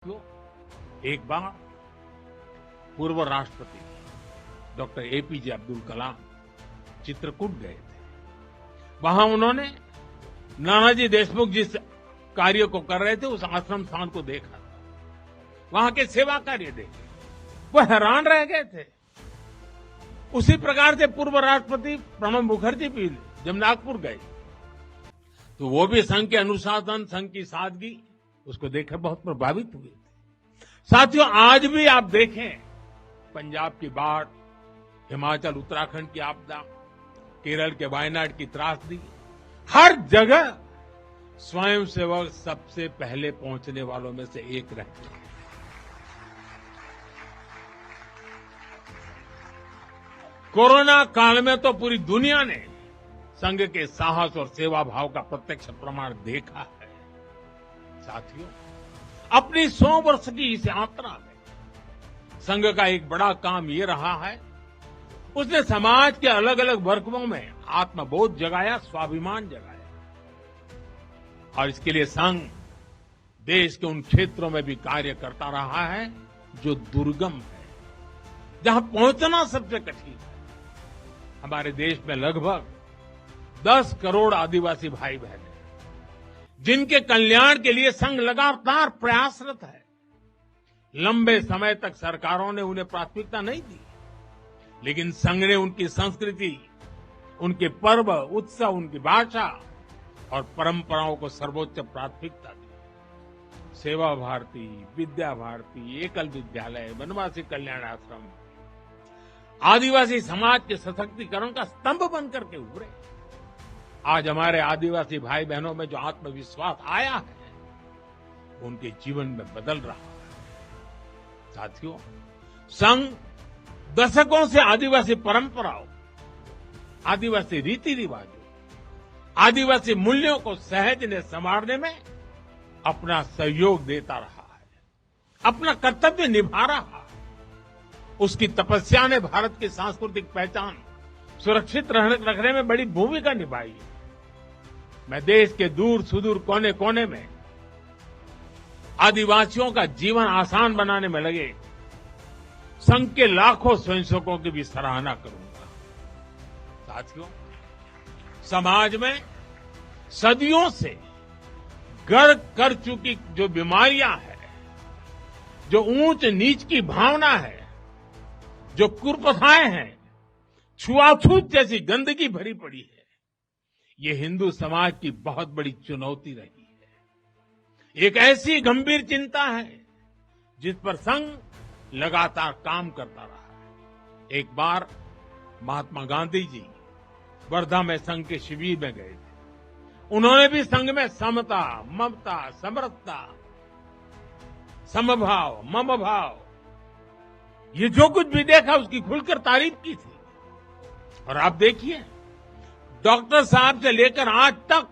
तो एक बार पूर्व राष्ट्रपति डॉक्टर एपीजे अब्दुल कलाम चित्रकूट गए थे। वहां उन्होंने नानाजी देशमुख जिस कार्य को कर रहे थे उस आश्रम स्थान को देखा था, वहां के सेवा कार्य देखे, वो हैरान रह गए थे। उसी प्रकार से पूर्व राष्ट्रपति प्रणब मुखर्जी भी जब नागपुर गए तो वो भी संघ के अनुशासन, संघ की सादगी उसको देखकर बहुत प्रभावित हुए थे। साथियों, आज भी आप देखें, पंजाब की बाढ़, हिमाचल उत्तराखंड की आपदा, केरल के वायनाड की त्रासदी, हर जगह स्वयंसेवक सबसे पहले पहुंचने वालों में से एक रहते हैं। कोरोना काल में तो पूरी दुनिया ने संघ के साहस और सेवा भाव का प्रत्यक्ष प्रमाण देखा है। साथियों, अपनी 100 वर्ष की इस यात्रा में संघ का एक बड़ा काम ये रहा है, उसने समाज के अलग अलग वर्गों में आत्मबोध जगाया, स्वाभिमान जगाया। और इसके लिए संघ देश के उन क्षेत्रों में भी कार्य करता रहा है जो दुर्गम है, जहां पहुंचना सबसे कठिन है। हमारे देश में लगभग 10 करोड़ आदिवासी भाई बहन हैं, जिनके कल्याण के लिए संघ लगातार प्रयासरत है। लंबे समय तक सरकारों ने उन्हें प्राथमिकता नहीं दी, लेकिन संघ ने उनकी संस्कृति, उनके पर्व, उत्सव, उनकी भाषा और परंपराओं को सर्वोच्च प्राथमिकता दी। सेवा भारती, विद्या भारती, एकल विद्यालय, वनवासी कल्याण आश्रम आदिवासी समाज के सशक्तिकरण का स्तंभ बनकर के उभरे। आज हमारे आदिवासी भाई बहनों में जो आत्मविश्वास आया है, उनके जीवन में बदल रहा है। साथियों, संघ दशकों से आदिवासी परंपराओं, आदिवासी रीति रिवाजों, आदिवासी मूल्यों को सहजने संवारने में अपना सहयोग देता रहा है, अपना कर्तव्य निभा रहा है। उसकी तपस्या ने भारत की सांस्कृतिक पहचान सुरक्षित रखने में बड़ी भूमिका निभाई है। मैं देश के दूर सुदूर कोने कोने में आदिवासियों का जीवन आसान बनाने में लगे संघ के लाखों स्वयंसेवकों की भी सराहना करूंगा। साथियों, समाज में सदियों से घर कर चुकी जो बीमारियां हैं, जो ऊंच नीच की भावना है, जो कुप्रथाएं हैं, छुआछूत जैसी गंदगी भरी पड़ी है, ये हिंदू समाज की बहुत बड़ी चुनौती रही है। एक ऐसी गंभीर चिंता है जिस पर संघ लगातार काम करता रहा है। एक बार महात्मा गांधी जी वर्धा में संघ के शिविर में गए थे। उन्होंने भी संघ में समता, ममता, समरसता, समभाव, मम भाव, ये जो कुछ भी देखा उसकी खुलकर तारीफ की थी। और आप देखिए, डॉक्टर साहब से लेकर आज तक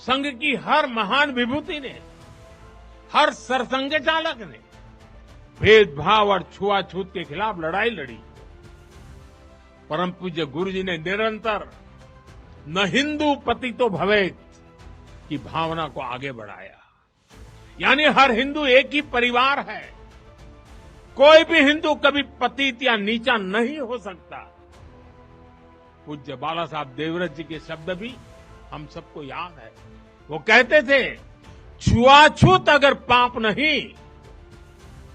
संघ की हर महान विभूति ने, हर सरसंघ चालक ने भेदभाव और छुआछूत के खिलाफ लड़ाई लड़ी। परम पूज्य गुरु जी ने निरंतर न हिंदू पतितो भवेत् की भावना को आगे बढ़ाया। यानी हर हिंदू एक ही परिवार है, कोई भी हिंदू कभी पतित या नीचा नहीं हो सकता। पूज्य बाला साहब देवव्रत जी के शब्द भी हम सबको याद है। वो कहते थे, छुआछूत अगर पाप नहीं,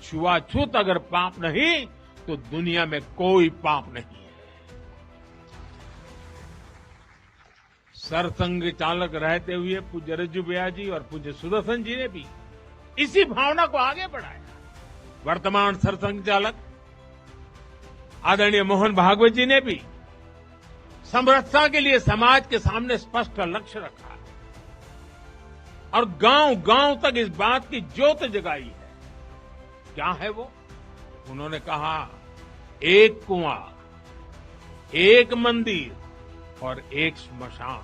छुआछूत अगर पाप नहीं तो दुनिया में कोई पाप नहीं है। सरसंघ चालक रहते हुए पूज्य रज्जू भैया जी और पूज्य सुदर्शन जी ने भी इसी भावना को आगे बढ़ाया। वर्तमान सरसंघ चालक आदरणीय मोहन भागवत जी ने भी समरसता के लिए समाज के सामने स्पष्ट लक्ष्य रखा है और गांव-गांव तक इस बात की ज्योत जगाई है। क्या है वो? उन्होंने कहा, एक कुआं, एक मंदिर और एक श्मशान।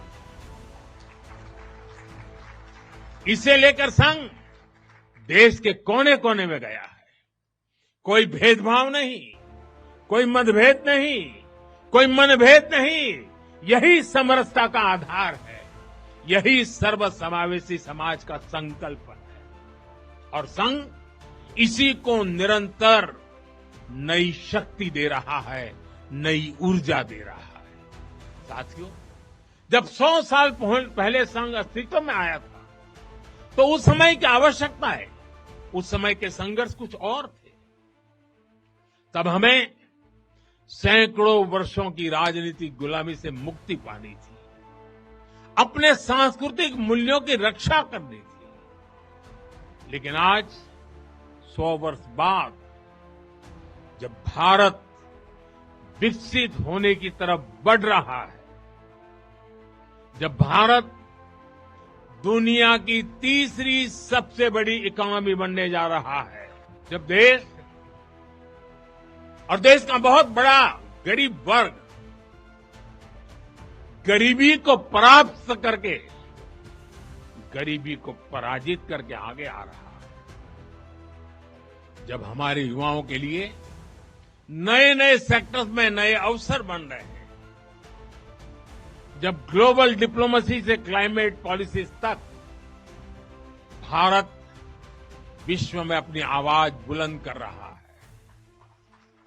इसे लेकर संघ देश के कोने कोने में गया है। कोई भेदभाव नहीं, कोई मतभेद नहीं, कोई मनभेद नहीं, यही समरसता का आधार है, यही सर्वसमावेशी समाज का संकल्प है। और संघ इसी को निरंतर नई शक्ति दे रहा है, नई ऊर्जा दे रहा है। साथियों, जब 100 साल पहले संघ अस्तित्व में आया था, तो उस समय की आवश्यकताएं, उस समय के संघर्ष कुछ और थे। तब हमें सैकड़ों वर्षों की राजनीतिक गुलामी से मुक्ति पानी थी, अपने सांस्कृतिक मूल्यों की रक्षा करनी थी। लेकिन आज 100 वर्ष बाद जब भारत विकसित होने की तरफ बढ़ रहा है, जब भारत दुनिया की तीसरी सबसे बड़ी इकोनॉमी बनने जा रहा है, जब देश और देश का बहुत बड़ा गरीब वर्ग गरीबी को परास्त करके, गरीबी को पराजित करके आगे आ रहा है, जब हमारे युवाओं के लिए नए नए सेक्टर्स में नए अवसर बन रहे हैं, जब ग्लोबल डिप्लोमेसी से क्लाइमेट पॉलिसीज तक भारत विश्व में अपनी आवाज बुलंद कर रहा है,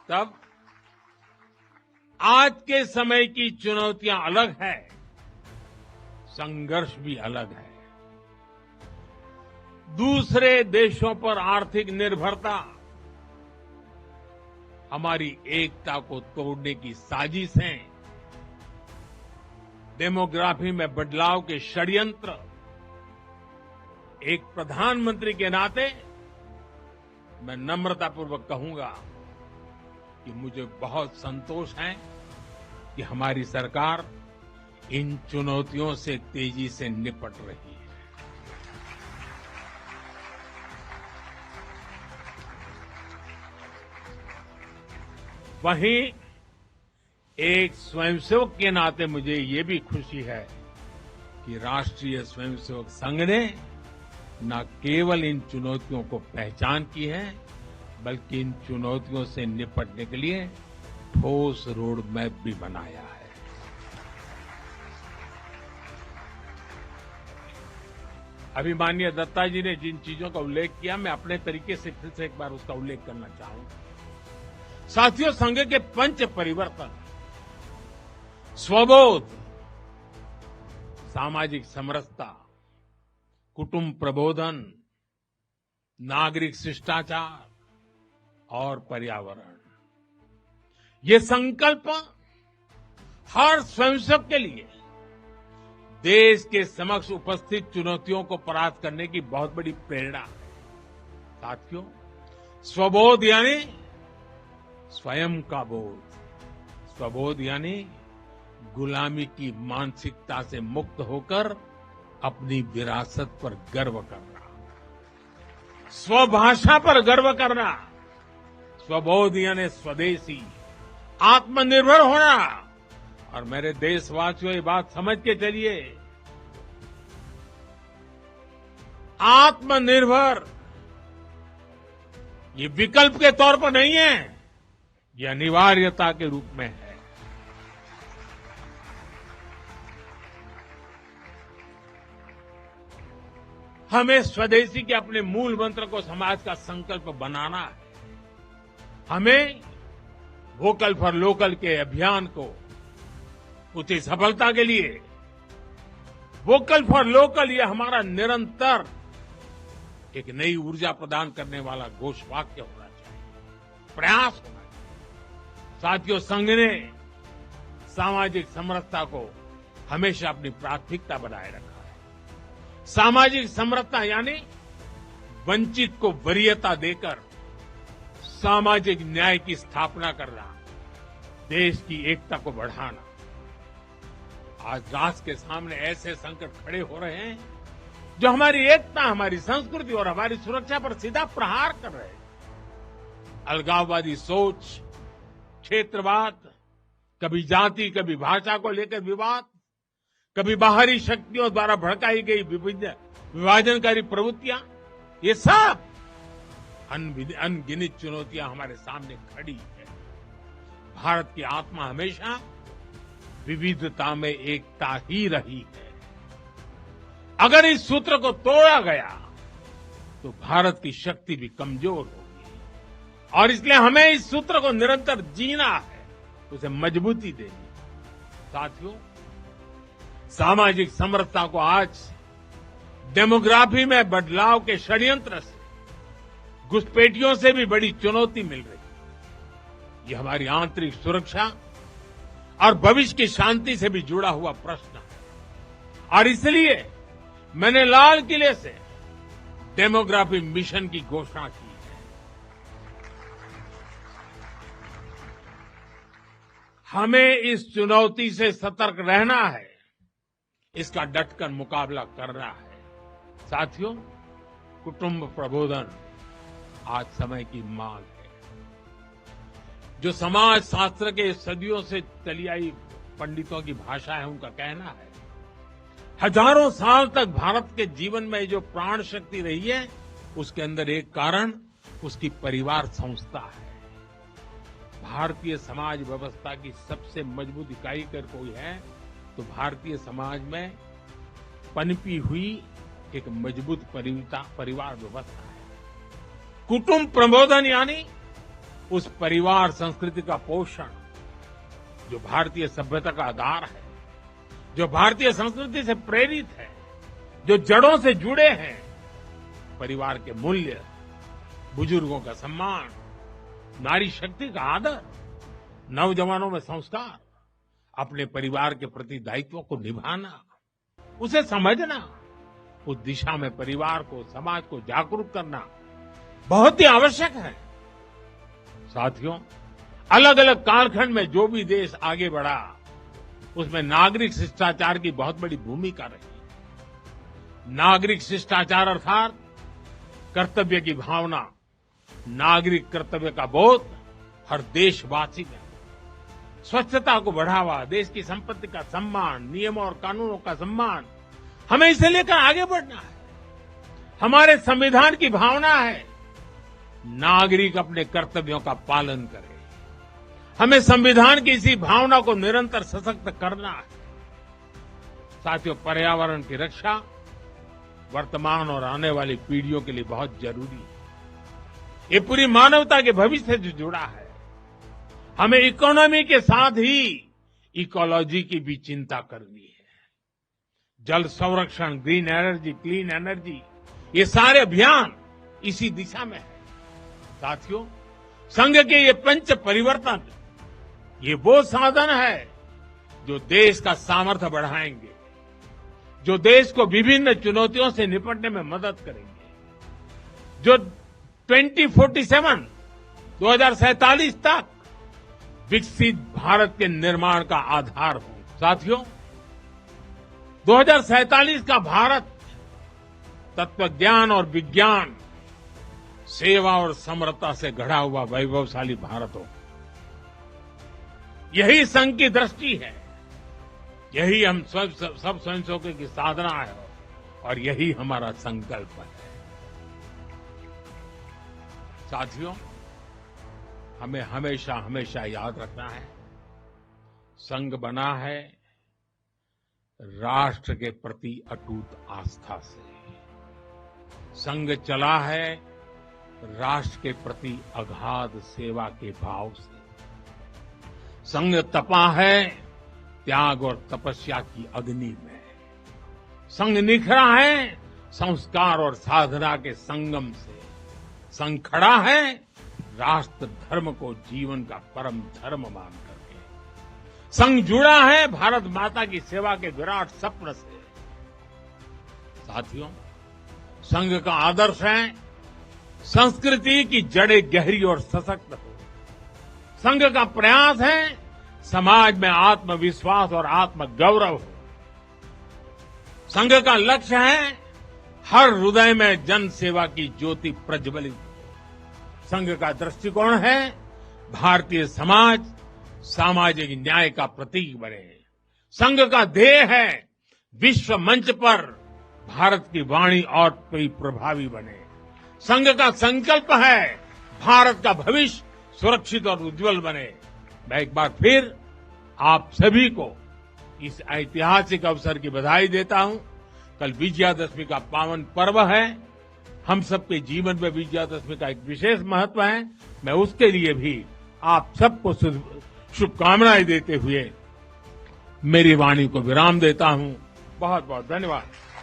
तब आज के समय की चुनौतियां अलग है, संघर्ष भी अलग है। दूसरे देशों पर आर्थिक निर्भरता हमारी एकता को तोड़ने की साजिश है। डेमोग्राफी में बदलाव के षड्यंत्र, एक प्रधानमंत्री के नाते मैं नम्रतापूर्वक कहूंगा कि मुझे बहुत संतोष है कि हमारी सरकार इन चुनौतियों से तेजी से निपट रही है। वहीं एक स्वयंसेवक के नाते मुझे ये भी खुशी है कि राष्ट्रीय स्वयंसेवक संघ ने न केवल इन चुनौतियों को पहचान की है, बल्कि इन चुनौतियों से निपटने के लिए ठोस रोड मैप भी बनाया है। अभी माननीय दत्ता जी ने जिन चीजों का उल्लेख किया, मैं अपने तरीके से फिर से एक बार उसका उल्लेख करना चाहूंगा। साथियों, संघ के पंच परिवर्तन, स्वबोध, सामाजिक समरसता, कुटुंब प्रबोधन, नागरिक शिष्टाचार और पर्यावरण, ये संकल्प हर स्वयंसेवक के लिए देश के समक्ष उपस्थित चुनौतियों को परास्त करने की बहुत बड़ी प्रेरणा है। साथियों, स्वबोध यानी स्वयं का बोध, स्वबोध यानी गुलामी की मानसिकता से मुक्त होकर अपनी विरासत पर गर्व करना, स्वभाषा पर गर्व करना। स्वबोध यानी स्वदेशी, आत्मनिर्भर होना। और मेरे देशवासियों, ये बात समझ के चलिए, आत्मनिर्भर ये विकल्प के तौर पर नहीं है, ये अनिवार्यता के रूप में है। हमें स्वदेशी के अपने मूल मंत्र को समाज का संकल्प बनाना है। हमें वोकल फॉर लोकल के अभियान को उसकी सफलता के लिए वोकल फॉर लोकल ये हमारा निरंतर एक नई ऊर्जा प्रदान करने वाला घोषवाक्य होना चाहिए, प्रयास होना चाहिए। साथियों, संघ ने सामाजिक समरसता को हमेशा अपनी प्राथमिकता बनाए रखा है। सामाजिक समरसता यानी वंचित को वरीयता देकर सामाजिक न्याय की स्थापना करना, देश की एकता को बढ़ाना। आज राष्ट्र के सामने ऐसे संकट खड़े हो रहे हैं जो हमारी एकता, हमारी संस्कृति और हमारी सुरक्षा पर सीधा प्रहार कर रहे हैं। अलगाववादी सोच, क्षेत्रवाद, कभी जाति, कभी भाषा को लेकर विवाद, कभी बाहरी शक्तियों द्वारा भड़काई गई विभाजनकारी प्रवृत्तियां, ये सब अनगिनत चुनौतियां हमारे सामने खड़ी है। भारत की आत्मा हमेशा विविधता में एकता ही रही है। अगर इस सूत्र को तोड़ा गया तो भारत की शक्ति भी कमजोर होगी और इसलिए हमें इस सूत्र को निरंतर जीना है, उसे मजबूती देनी। साथियों, सामाजिक समरसता को आज डेमोग्राफी में बदलाव के षड्यंत्र से, घुसपैठियों से भी बड़ी चुनौती मिल रही है। ये हमारी आंतरिक सुरक्षा और भविष्य की शांति से भी जुड़ा हुआ प्रश्न है और इसलिए मैंने लाल किले से डेमोग्राफी मिशन की घोषणा की है। हमें इस चुनौती से सतर्क रहना है, इसका डटकर मुकाबला करना है। साथियों, कुटुंब प्रबोधन आज समय की मांग है। जो समाज शास्त्र के सदियों से चली आई पंडितों की भाषा है, उनका कहना है, हजारों साल तक भारत के जीवन में जो प्राण शक्ति रही है, उसके अंदर एक कारण उसकी परिवार संस्था है। भारतीय समाज व्यवस्था की सबसे मजबूत इकाई अगर कोई है तो भारतीय समाज में पनपी हुई एक मजबूत परिवार व्यवस्था है। कुटुंब प्रबोधन यानी उस परिवार संस्कृति का पोषण जो भारतीय सभ्यता का आधार है, जो भारतीय संस्कृति से प्रेरित है, जो जड़ों से जुड़े हैं। परिवार के मूल्य, बुजुर्गों का सम्मान, नारी शक्ति का आदर, नौजवानों में संस्कार, अपने परिवार के प्रति दायित्व को निभाना, उसे समझना, उस दिशा में परिवार को, समाज को जागरूक करना बहुत ही आवश्यक है। साथियों, अलग अलग कालखंड में जो भी देश आगे बढ़ा, उसमें नागरिक शिष्टाचार की बहुत बड़ी भूमिका रही। नागरिक शिष्टाचार अर्थात कर्तव्य की भावना, नागरिक कर्तव्य का बोध हर देशवासी में, स्वच्छता को बढ़ावा, देश की संपत्ति का सम्मान, नियमों और कानूनों का सम्मान, हमें इसे लेकर आगे बढ़ना है। हमारे संविधान की भावना है नागरिक अपने कर्तव्यों का पालन करे। हमें संविधान की इसी भावना को निरंतर सशक्त करना है। साथियों, पर्यावरण की रक्षा वर्तमान और आने वाली पीढ़ियों के लिए बहुत जरूरी है। ये पूरी मानवता के भविष्य से जुड़ा है। हमें इकोनॉमी के साथ ही इकोलॉजी की भी चिंता करनी है। जल संरक्षण, ग्रीन एनर्जी, क्लीन एनर्जी, ये सारे अभियान इसी दिशा में है। साथियों, संघ के ये पंच परिवर्तन, ये वो साधन है जो देश का सामर्थ्य बढ़ाएंगे, जो देश को विभिन्न चुनौतियों से निपटने में मदद करेंगे, जो 2047 तक विकसित भारत के निर्माण का आधार हो। साथियों, 2047 का भारत तत्वज्ञान और विज्ञान, सेवा और समरसता से गढ़ा हुआ वैभवशाली भारत हो। यही संघ की दृष्टि है, यही हम सब स्वयंसेवकों की साधना है और यही हमारा संकल्प है। साथियों, हमें हमेशा हमेशा याद रखना है, संघ बना है राष्ट्र के प्रति अटूट आस्था से। संघ चला है राष्ट्र के प्रति अगाध सेवा के भाव से। संघ तपा है त्याग और तपस्या की अग्नि में। संघ निखरा है संस्कार और साधना के संगम से। संघ खड़ा है राष्ट्र धर्म को जीवन का परम धर्म मान करके। संघ जुड़ा है भारत माता की सेवा के विराट स्वप्न से। साथियों, संघ का आदर्श है संस्कृति की जड़ें गहरी और सशक्त हो। संघ का प्रयास है समाज में आत्मविश्वास और आत्मगौरव हो। संघ का लक्ष्य है हर हृदय में जन सेवा की ज्योति प्रज्वलित हो। संघ का दृष्टिकोण है भारतीय समाज सामाजिक न्याय का प्रतीक बने। संघ का ध्येय है विश्व मंच पर भारत की वाणी और भी प्रभावी बने। संघ का संकल्प है भारत का भविष्य सुरक्षित और उज्जवल बने। मैं एक बार फिर आप सभी को इस ऐतिहासिक अवसर की बधाई देता हूं। कल विजयादशमी का पावन पर्व है। हम सबके जीवन में विजयादशमी का एक विशेष महत्व है। मैं उसके लिए भी आप सबको शुभकामनाएं देते हुए मेरी वाणी को विराम देता हूं। बहुत बहुत धन्यवाद।